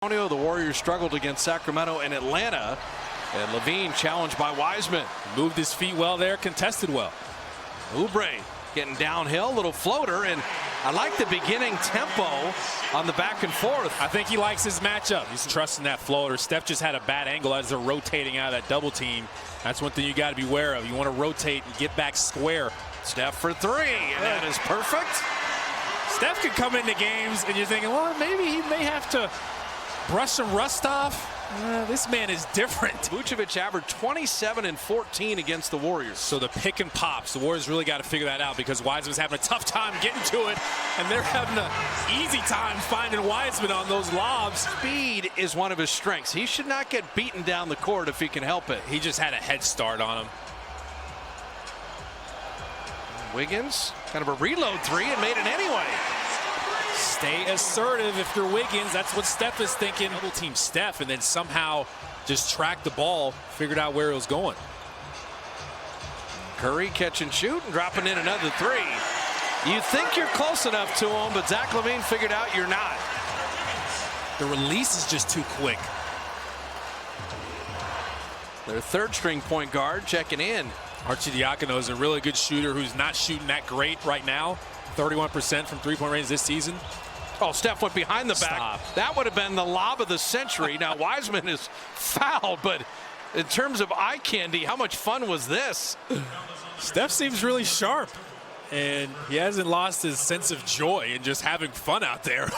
The Warriors struggled against Sacramento and Atlanta, and Levine challenged by Wiseman. Moved his feet well there, contested well. Oubre getting downhill, little floater, and I like the beginning tempo on the back and forth. I think he likes his matchup. He's trusting that floater. Steph just had a bad angle as they're rotating out of that double team. That's one thing you got to be aware of. You want to rotate and get back square. Steph for three, and that is perfect. Steph could come into games and you're thinking, well, maybe he may have to brush some rust off. This man is different. Vucevic averaged 27 and 14 against the Warriors. So the pick and pops, the Warriors really got to figure that out because Wiseman's having a tough time getting to it, and they're having an easy time finding Wiseman on those lobs. Speed is one of his strengths. He should not get beaten down the court if he can help it. He just had a head start on him. Wiggins, kind of a reload three, and made it anyway. Stay assertive if you're Wiggins. That's what Steph is thinking. Double team Steph and then somehow just tracked the ball, figured out where it was going. Curry catch and shoot and dropping in another three. You think you're close enough to him, but Zach LaVine figured out you're not. The release is just too quick. Their third string point guard checking in. Arcidiacono is a really good shooter who's not shooting that great right now. 31% from three-point range this season. Oh, Steph went behind the back. That would have been the lob of the century. Now Wiseman is fouled, but in terms of eye candy, how much fun was this? Steph seems really sharp, and he hasn't lost his sense of joy in just having fun out there.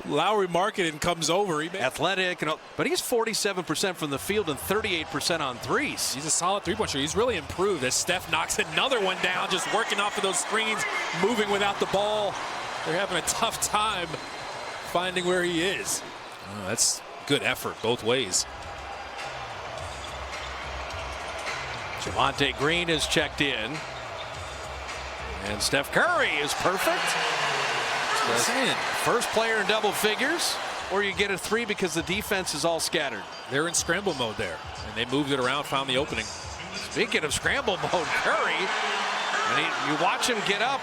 Lauri Markkanen comes over. Athletic, but he's 47% from the field and 38% on threes. He's a solid three-point shooter. He's really improved as Steph knocks another one down, just working off of those screens, moving without the ball. They're having a tough time finding where he is. Oh, that's good effort both ways. Javonte Green is checked in. And Steph Curry is perfect. First player in double figures, or you get a three because the defense is all scattered. They're in scramble mode there, and they moved it around, found the opening. Speaking of scramble mode, Curry, and you watch him get up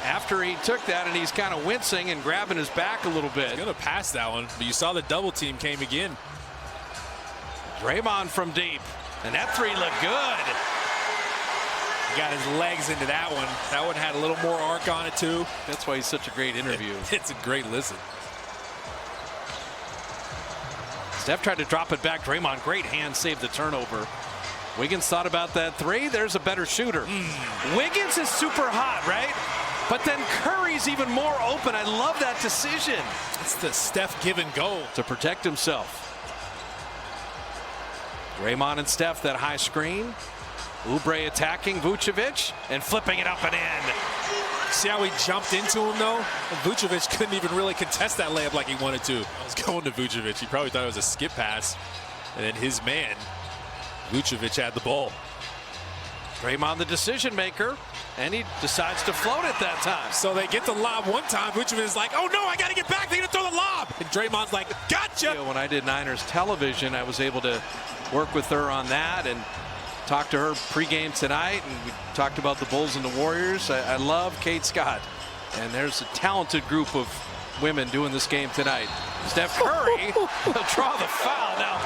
after he took that, and he's kind of wincing and grabbing his back a little bit. He's going to pass that one, but you saw the double team came again. Draymond from deep, and that three looked good. Got his legs into that one. That one had a little more arc on it too. That's why he's such a great interview. It's a great listen. Steph tried to drop it back. Draymond, great hand, saved the turnover. Wiggins thought about that three. There's a better shooter. Wiggins is super hot, right? But then Curry's even more open. I love that decision. It's the Steph give and go to protect himself. Draymond and Steph, that high screen. Oubre attacking Vucevic and flipping it up and in. See how he jumped into him though? And Vucevic couldn't even really contest that layup like he wanted to. I was going to Vucevic. He probably thought it was a skip pass. And then his man, Vucevic, had the ball. Draymond the decision maker, and he decides to float it that time. So they get the lob one time. Vucevic is like, oh no, I got to get back. They're going to throw the lob. And Draymond's like, gotcha. When I did Niners television, I was able to work with her on that and talked to her pregame tonight, and we talked about the Bulls and the Warriors. I love Kate Scott, and there's a talented group of women doing this game tonight. Steph Curry will draw the foul. Now,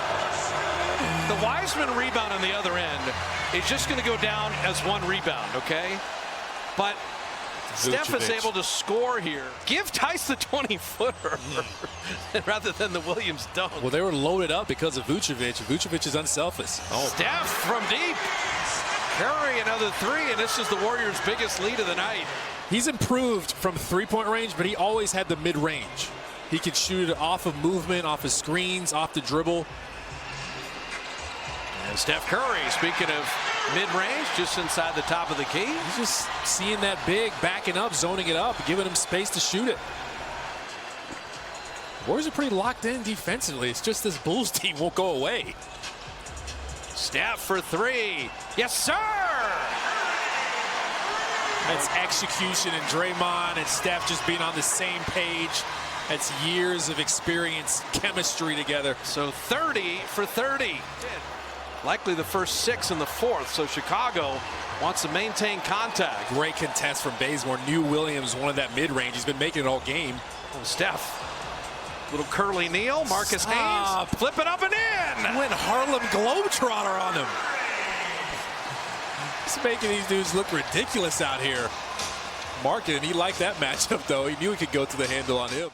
the Wiseman rebound on the other end is just going to go down as one rebound, okay? But Steph is able to score here. Give Tice the 20-footer rather than the Williams dunk. Well, they were loaded up because of Vucevic. Vucevic is unselfish. Steph from deep. Curry another three, and this is the Warriors' biggest lead of the night. He's improved from three-point range, but he always had the mid-range. He could shoot it off of movement, off of screens, off the dribble. And Steph Curry, speaking of mid-range, just inside the top of the key. He's just seeing that big, backing up, zoning it up, giving him space to shoot it. Warriors are pretty locked in defensively. It's just this Bulls team won't go away. Steph for three. Yes, sir! It's execution, and Draymond and Steph just being on the same page. That's years of experience, chemistry together. So 30 for 30. Likely the first 6 in the fourth, so Chicago wants to maintain contact. Great contest from Bazemore. Knew Williams wanted that mid-range. He's been making it all game. Steph Little curly kneel. Marcus Haynes flip it up and in. Went Harlem Globetrotter on him. He's making these dudes look ridiculous out here. Market, and he liked that matchup, though. He knew he could go to the handle on him.